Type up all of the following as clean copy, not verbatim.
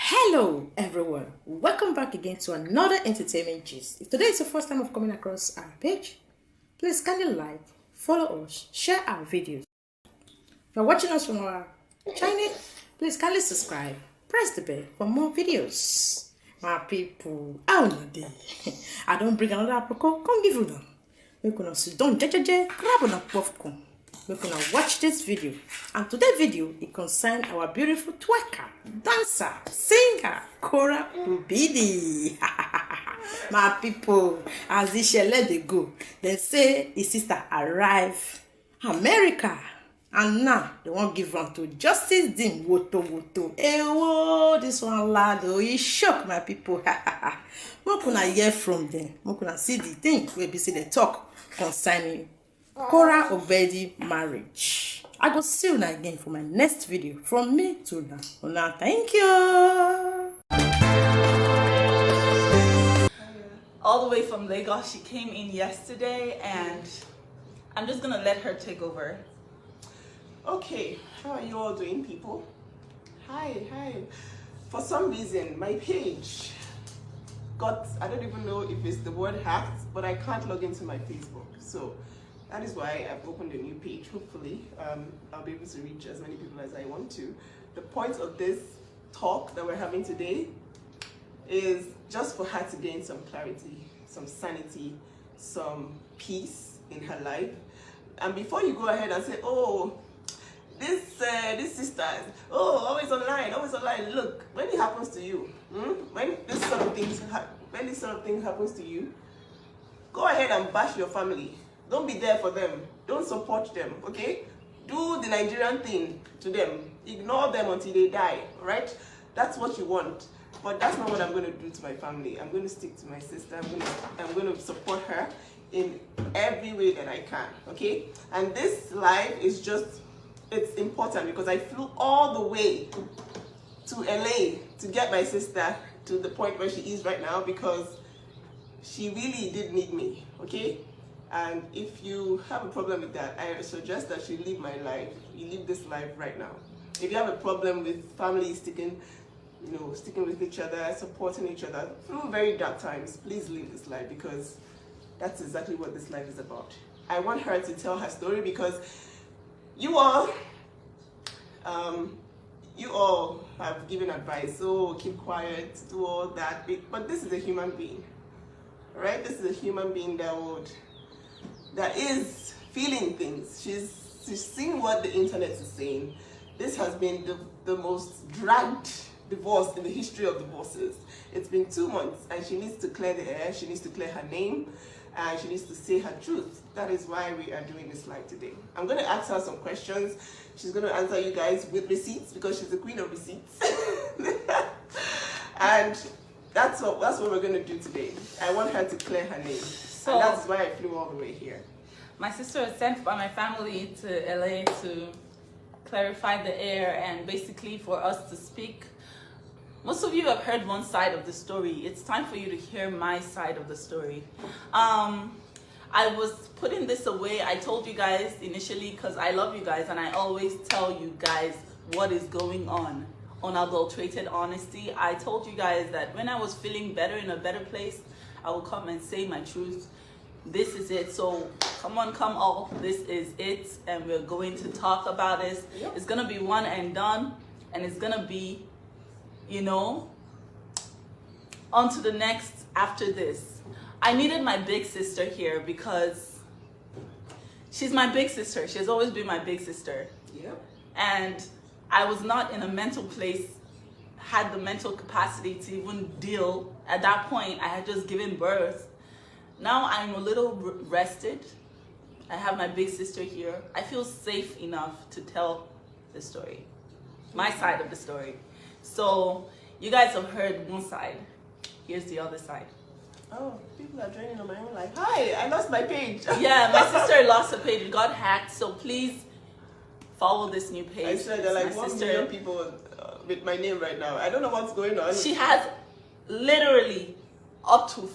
Hello everyone, welcome back again to another entertainment gist. If today is your first time of coming across our page, please kindly like, follow us, share our videos. If you're watching us from our channel, please kindly subscribe, press the bell for more videos. My people, I don't bring another apricot, come give you them. We're gonna sit down, grab on a popcorn. We're gonna watch this video, and today's video it concerns our beautiful twerker, dancer, singer, Cora OBidi. My people, as this shall let it go, they say his sister arrived America, and now they won't give on to Justice Dean Woto. Hey, whoa, this one lad, oh, he shocked my people. What can I hear from them? What can I see the thing? We be see the talk concerning Cora OBidi marriage. I go see you again for my next video. From me to now. Thank you. All the way from Lagos, she came in yesterday, and I'm just gonna let her take over. Okay, how are you all doing, people? Hi. For some reason, my page got, I don't even know if it's the word hacked, but I can't log into my Facebook. So that is why I've opened a new page. Hopefully, I'll be able to reach as many people as I want to. The point of this talk that we're having today is just for her to gain some clarity, some sanity, some peace in her life. And before you go ahead and say, oh, this sister, oh, always online. Look, when it happens to you, when this sort of thing happens to you, go ahead and bash your family. Don't be there for them. Don't support them, okay? Do the Nigerian thing to them. Ignore them until they die, right? That's what you want. But that's not what I'm going to do to my family. I'm going to stick to my sister. I'm going to support her in every way that I can, okay? And this live is just, it's important because I flew all the way to LA to get my sister to the point where she is right now because she really did need me, okay? And if you have a problem with that, I suggest that you leave my life. You leave this life right now. If you have a problem with family sticking with each other, supporting each other through very dark times, please leave this life because that's exactly what this life is about. I want her to tell her story because you all have given advice. So keep quiet, do all that. But this is a human being, right? This is a human being that is feeling things. She's seeing what the internet is saying. This has been the most dragged divorce in the history of divorces. It's been 2 months and she needs to clear the air, she needs to clear her name, and she needs to say her truth. That is why we are doing this live today. I'm going to ask her some questions. She's going to answer you guys with receipts because she's the queen of receipts. And that's what we're going to do today. I want her to clear her name. So and that's why I flew all the way here. My sister was sent by my family to LA to clarify the air and basically for us to speak. Most of you have heard one side of the story. It's time for you to hear my side of the story. I was putting this away. I told you guys initially because I love you guys and I always tell you guys what is going on Unadulterated Honesty. I told you guys that when I was feeling better, in a better place, I will come and say my truth. This is it. So come all. This is it. And we're going to talk about this. Yep. It's going to be one and done. And it's going to be, on to the next after this. I needed my big sister here because she's my big sister. She has always been my big sister. Yep. And I was not in a mental place, had the mental capacity to even deal. At that point, I had just given birth. Now I'm a little rested. I have my big sister here. I feel safe enough to tell the story, my side of the story. So you guys have heard one side. Here's the other side. Oh, people are joining on my own life. Hi, I lost my page. Yeah, my sister lost her page. It got hacked. So please follow this new page. I swear there are like 1 million people with my name right now. I don't know what's going on. She has literally up to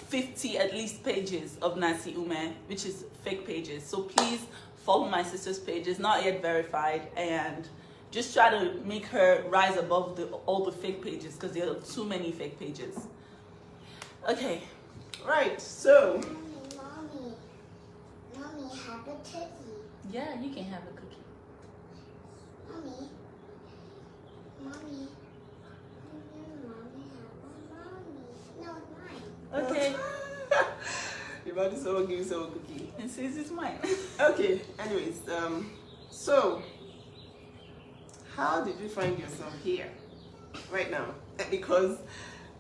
50 at least pages of Nancy Umeh, which is fake pages. So please follow my sister's page. It's not yet verified, and just try to make her rise above all the fake pages, because there are too many fake pages. Okay. Right, so. Mommy, have a cookie. Yeah, you can have a cookie. Mommy, no, mine. Okay. You're about to someone give you someone a cookie. And says it's mine. Okay, anyways, so how did you find yourself here right now? Because,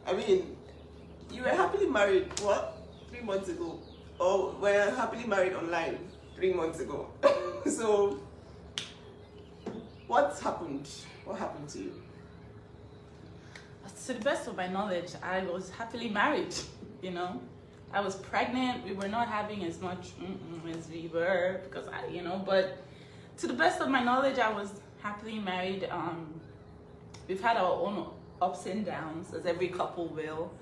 I mean, you were happily married, what, 3 months ago? Or were happily married online 3 months ago? So, what happened? What happened to you? To the best of my knowledge, I was happily married, you know. I was pregnant. We were not having as much as we were because but to the best of my knowledge, I was happily married. We've had our own ups and downs, as every couple will.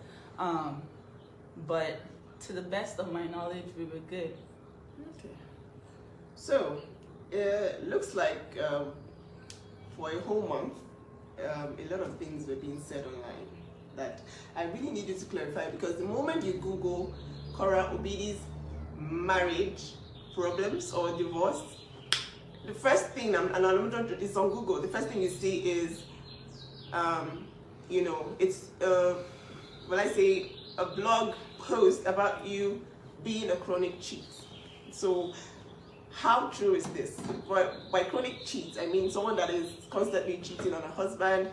But to the best of my knowledge, we were good. Okay. So, it looks like for a whole month, a lot of things were being said online that I really needed to clarify, because the moment you Google Cora Obidi's marriage problems or divorce, the first thing, and I'm not, it's on Google, the first thing you see is, it's, well, I say a blog post about you being a chronic cheat. So, how true is this? By chronic cheat, I mean someone that is constantly cheating on a husband,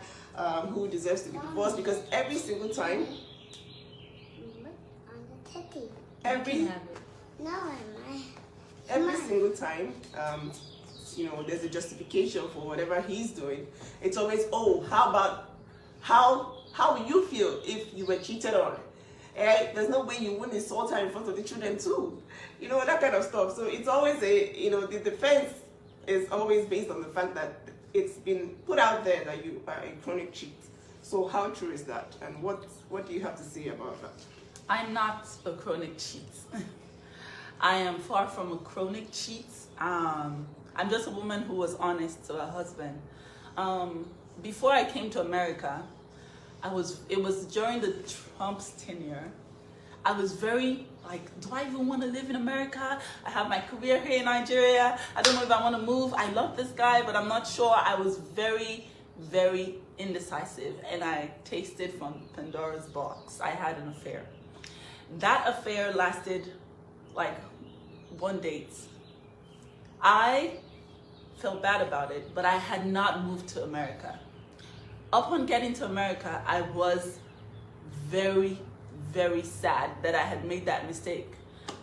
who deserves to be divorced, because every single time, every single time, there's a justification for whatever he's doing. It's always, oh, how will you feel if you were cheated on? There's no way you wouldn't insult her in front of the children too. That kind of stuff. So it's always the defense is always based on the fact that it's been put out there that you are a chronic cheat. So how true is that? And what do you have to say about that? I'm not a chronic cheat. I am far from a chronic cheat. I'm just a woman who was honest to her husband. Before I came to America, it was during the Trump's tenure. I was very do I even want to live in America? I have my career here in Nigeria. I don't know if I want to move. I love this guy, but I'm not sure. I was very, very indecisive, and I tasted from Pandora's box. I had an affair. That affair lasted 1 date. I felt bad about it, but I had not moved to America. Upon getting to America, I was very, very sad that I had made that mistake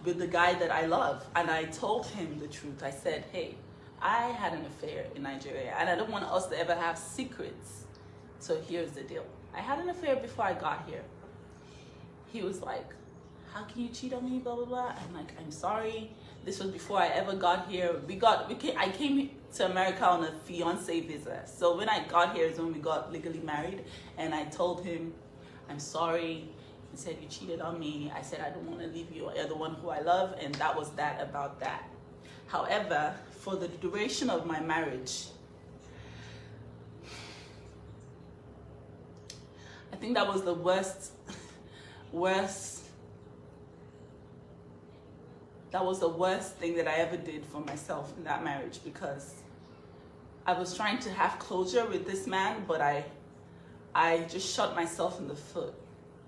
with the guy that I love. And I told him the truth. I said, hey, I had an affair in Nigeria, and I don't want us to ever have secrets. So here's the deal. I had an affair before I got here. He was like, how can you cheat on me, blah, blah, blah. I'm like, I'm sorry. This was before I ever got here. I came to America on a fiance visa. So when I got here is when we got legally married. And I told him, I'm sorry. He said, you cheated on me. I said, I don't want to leave you. You're the one who I love. And that was that about that. However, for the duration of my marriage, I think that was the worst. That was the worst thing that I ever did for myself in that marriage, because I was trying to have closure with this man, but I just shot myself in the foot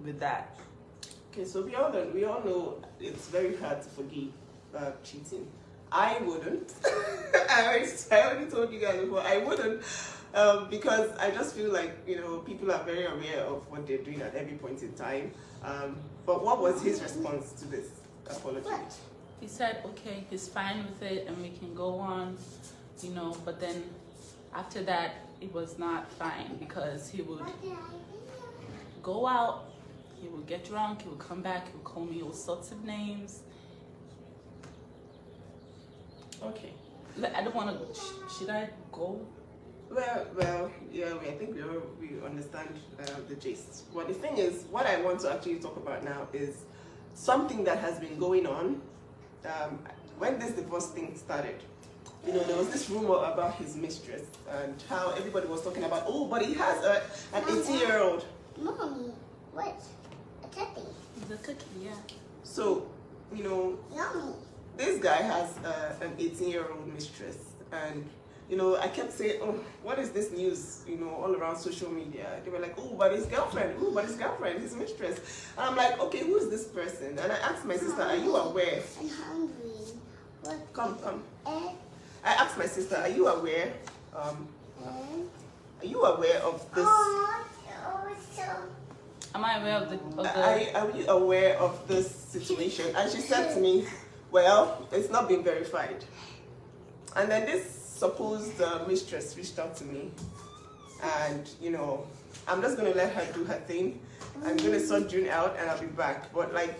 with that. Okay, so we all know it's very hard to forgive cheating. I wouldn't. I already told you guys before, I wouldn't, because I just feel like, people are very aware of what they're doing at every point in time. But what was his response to this apology? He said, okay, he's fine with it and we can go on, but then after that, it was not fine, because he would go out, he would get drunk, he would come back, he would call me all sorts of names. Okay. I don't want to, should I go? Well, yeah, I think we understand the gist. But the thing is, what I want to actually talk about now is something that has been going on when this divorce thing started. there was this rumor about his mistress and how everybody was talking about, oh, but he has an 18-year-old. Mommy, what? A cookie. The cookie, yeah. So, Yummy. this guy has an 18-year-old mistress, and I kept saying, oh, what is this news, all around social media? They were like, oh, but his girlfriend, his mistress. And I'm like, okay, who is this person? And I asked my sister, are you aware? I'm hungry. What? Come. Egg I asked my sister, are you aware? and... Are you aware of this? Oh, so... Am I aware of the Are you aware of this situation? And she said to me, well, it's not been verified. And then this supposed mistress reached out to me, and I'm just gonna let her do her thing. I'm gonna sort June out, and I'll be back. But like,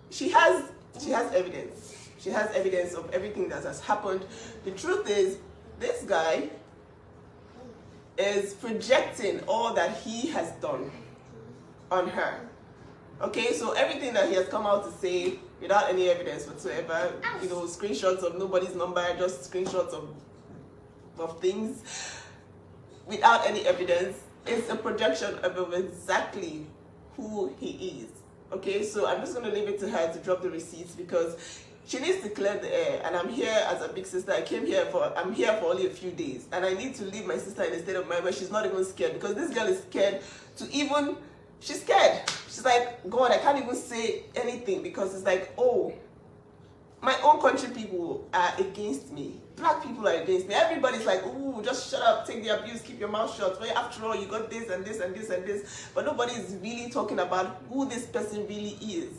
she has evidence. She has evidence of everything that has happened. The truth is, this guy is projecting all that he has done on her. Okay, so everything that he has come out to say without any evidence whatsoever, screenshots of nobody's number, just screenshots of things without any evidence, is a projection of exactly who he is. Okay, so I'm just going to leave it to her to drop the receipts, because she needs to clear the air, and I'm here as a big sister. I'm here for only a few days, and I need to leave my sister in a state of mind where she's not even scared, because this girl is scared she's scared. She's like, God, I can't even say anything, because it's like, oh, my own country people are against me. Black people are against me. Everybody's like, ooh, just shut up, take the abuse, keep your mouth shut. Well, after all, you got this and this and this and this. But nobody is really talking about who this person really is.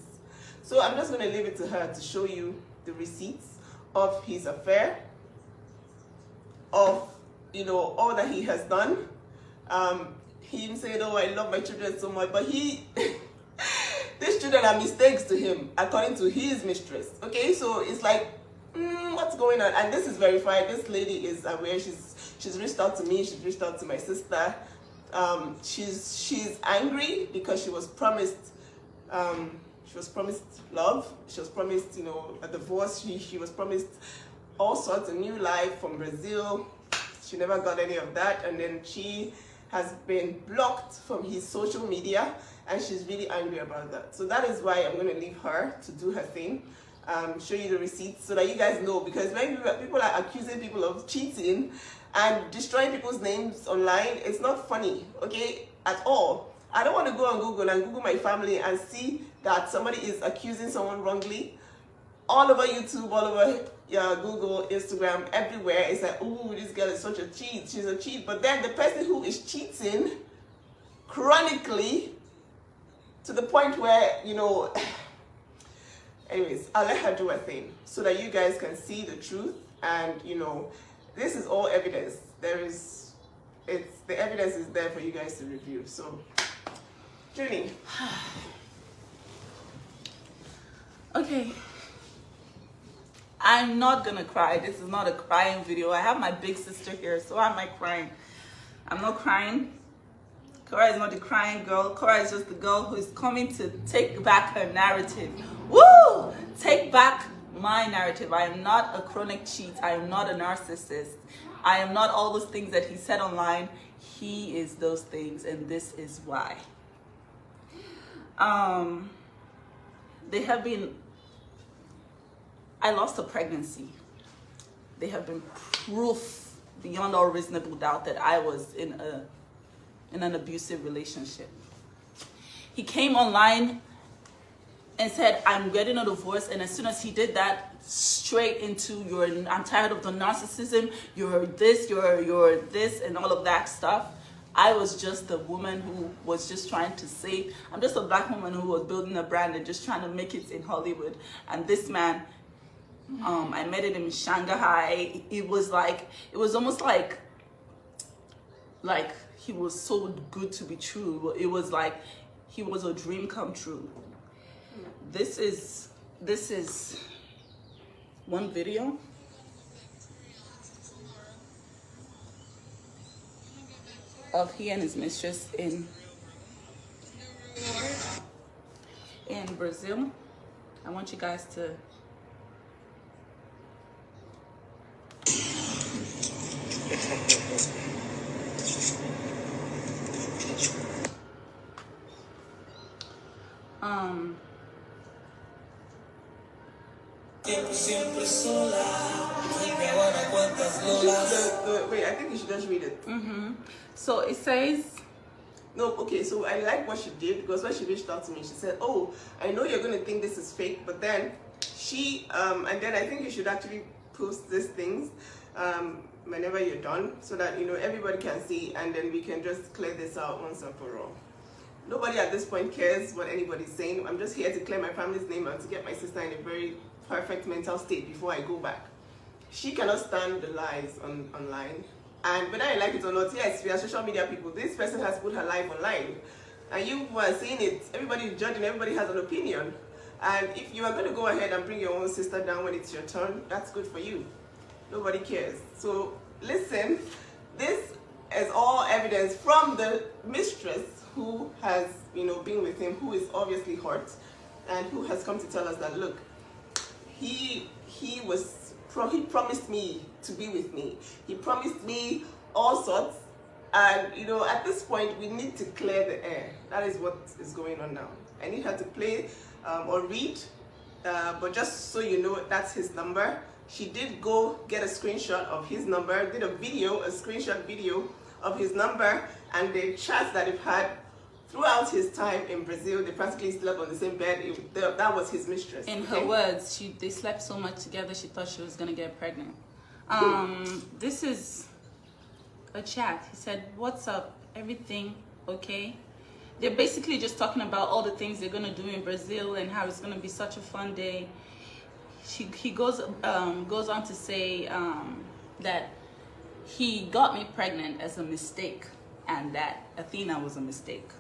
So I'm just going to leave it to her to show you the receipts of his affair, of, all that he has done. Him saying, oh, I love my children so much, but these children are mistakes to him, according to his mistress. Okay, so it's like, what's going on? And this is verified. This lady is aware. She's reached out to me. She's reached out to my sister. She's angry because she was promised love. She was promised, a divorce. She was promised all sorts of new life from Brazil. She never got any of that, and then she has been blocked from his social media, and she's really angry about that. So that is why I'm going to leave her to do her thing, show you the receipts so that you guys know, because when people are accusing people of cheating and destroying people's names online, it's not funny, okay, at all. I don't want to go on Google and Google my family and see that somebody is accusing someone wrongly. All over YouTube, all over Google, Instagram, everywhere, it's like, ooh, this girl is such a cheat, she's a cheat. But then the person who is cheating chronically, to the point where, anyways, I'll let her do her thing so that you guys can see the truth. And, this is all evidence. The evidence is there for you guys to review. So, Julie. Okay. I'm not gonna cry. This is not a crying video. I have my big sister here, so why am I crying? I'm not crying. Cora is not the crying girl. Cora is just the girl who is coming to take back her narrative. Woo! Take back my narrative. I am not a chronic cheat. I am not a narcissist. I am not all those things that he said online. He is those things, and this is why. They have been... I lost a pregnancy. They have been proof beyond all reasonable doubt that I was in an abusive relationship. He came online and said, I'm getting a divorce. And as soon as he did that, straight into I'm tired of the narcissism. You're this, you're this, and all of that stuff. I was just a woman who was just trying to save. I'm just a black woman who was building a brand and just trying to make it in Hollywood. And this man, I met him in Shanghai. It was almost like he was so good to be true. It was like he was a dream come true. This is one video. Of he and his mistress in Brazil. I want you guys to Wait, I think you should just read it. So it says, no, okay, so I like what she did, because when she reached out to me, she said, oh, I know you're going to think this is fake, but then she, and then I think you should actually post these things whenever you're done, so that, you know, everybody can see, and then we can just clear this out once and for all. Nobody at this point cares what anybody's saying. I'm just here to clear my family's name and to get my sister in a very perfect mental state before I go back. She cannot stand the lies online. And whether I like it or not, yes, we are social media people. This person has put her life online. And you were seeing it. Everybody is judging, everybody has an opinion. And if you are going to go ahead and bring your own sister down when it's your turn, that's good for you. Nobody cares. So listen, this is all evidence from the mistress who has, you know, been with him, who is obviously hurt, and who has come to tell us that, look, he promised me to be with me. He promised me all sorts, and, you know, at this point we need to clear the air. That is what is going on now. I need her to play or read, but just so you know, that's his number. She did go get a screenshot of his number, did a screenshot video of his number, and the chats that they've had throughout his time in Brazil. They practically slept on the same bed. That was his mistress. In her words, they slept so much together she thought she was going to get pregnant. This is a chat. He said, what's up? Everything okay? They're basically just talking about all the things they're going to do in Brazil and how it's going to be such a fun day. He goes on to say that he got me pregnant as a mistake and that Athena was a mistake.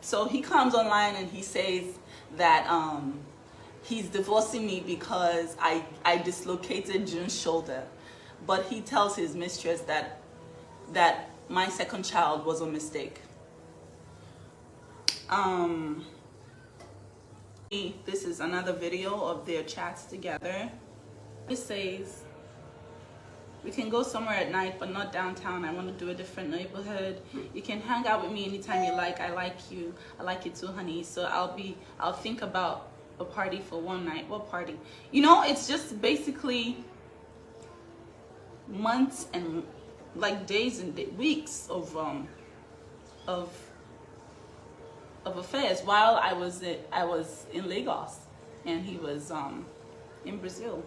So he comes online and he says that he's divorcing me because I dislocated June's shoulder. But he tells his mistress that my second child was a mistake. This is another video of their chats together. It says, we can go somewhere at night, but not downtown. I want to do a different neighborhood. You can hang out with me anytime you like. I like you. I like you too, honey. So I'll think about a party for one night. What party? You know, it's just basically months and like days and weeks of affairs while I was in Lagos and he was in Brazil.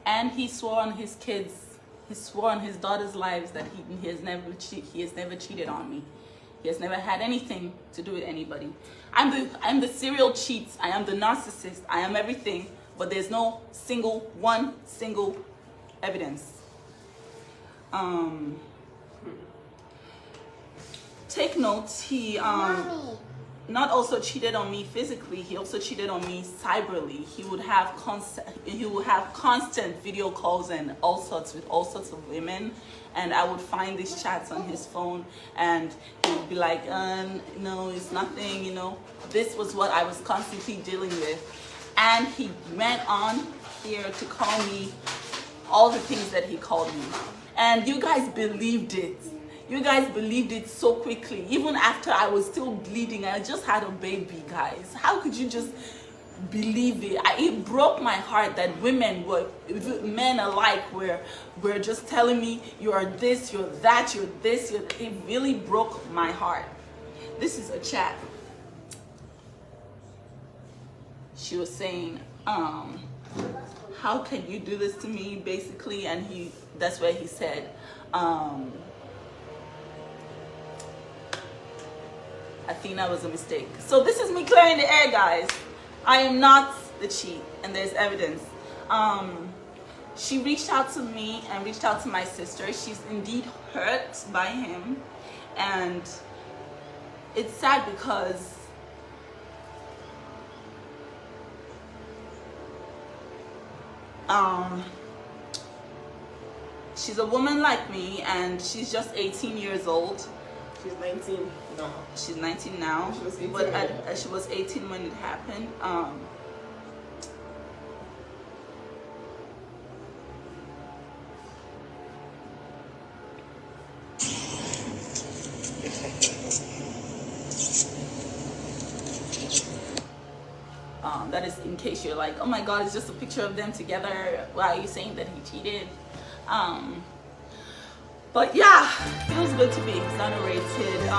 And he swore on his kids. He swore on his daughter's lives that he has never cheated on me. He has never had anything to do with anybody. I'm the serial cheat. I am the narcissist. I am everything, but there's no one single evidence. Take notes. He not also cheated on me physically, he also cheated on me cyberly. He would have constant video calls and all sorts with all sorts of women, and I would find these chats on his phone and he would be like, no, it's nothing, you know. This was what I was constantly dealing with. And he went on here to call me all the things that he called me. And you guys believed it. You guys believed it so quickly. Even after I was still bleeding, I just had a baby, guys. How could you just believe it? It broke my heart that men alike were just telling me, you are this, you're that, you're this. It really broke my heart. This is a chat. She was saying, how can you do this to me, basically? And that's where he said, Athena was a mistake. So this is me clearing the air, guys. I am not the cheat, and there's evidence. She reached out to me and reached out to my sister. She's indeed hurt by him, and it's sad because she's a woman like me, and she's just 18 years old. She's 19 now. She's 19 now. She was 18 but she was 18 when it happened. That is in case you're like, oh my god, it's just a picture of them together. Why are you saying that he cheated? But yeah, feels good to be exonerated.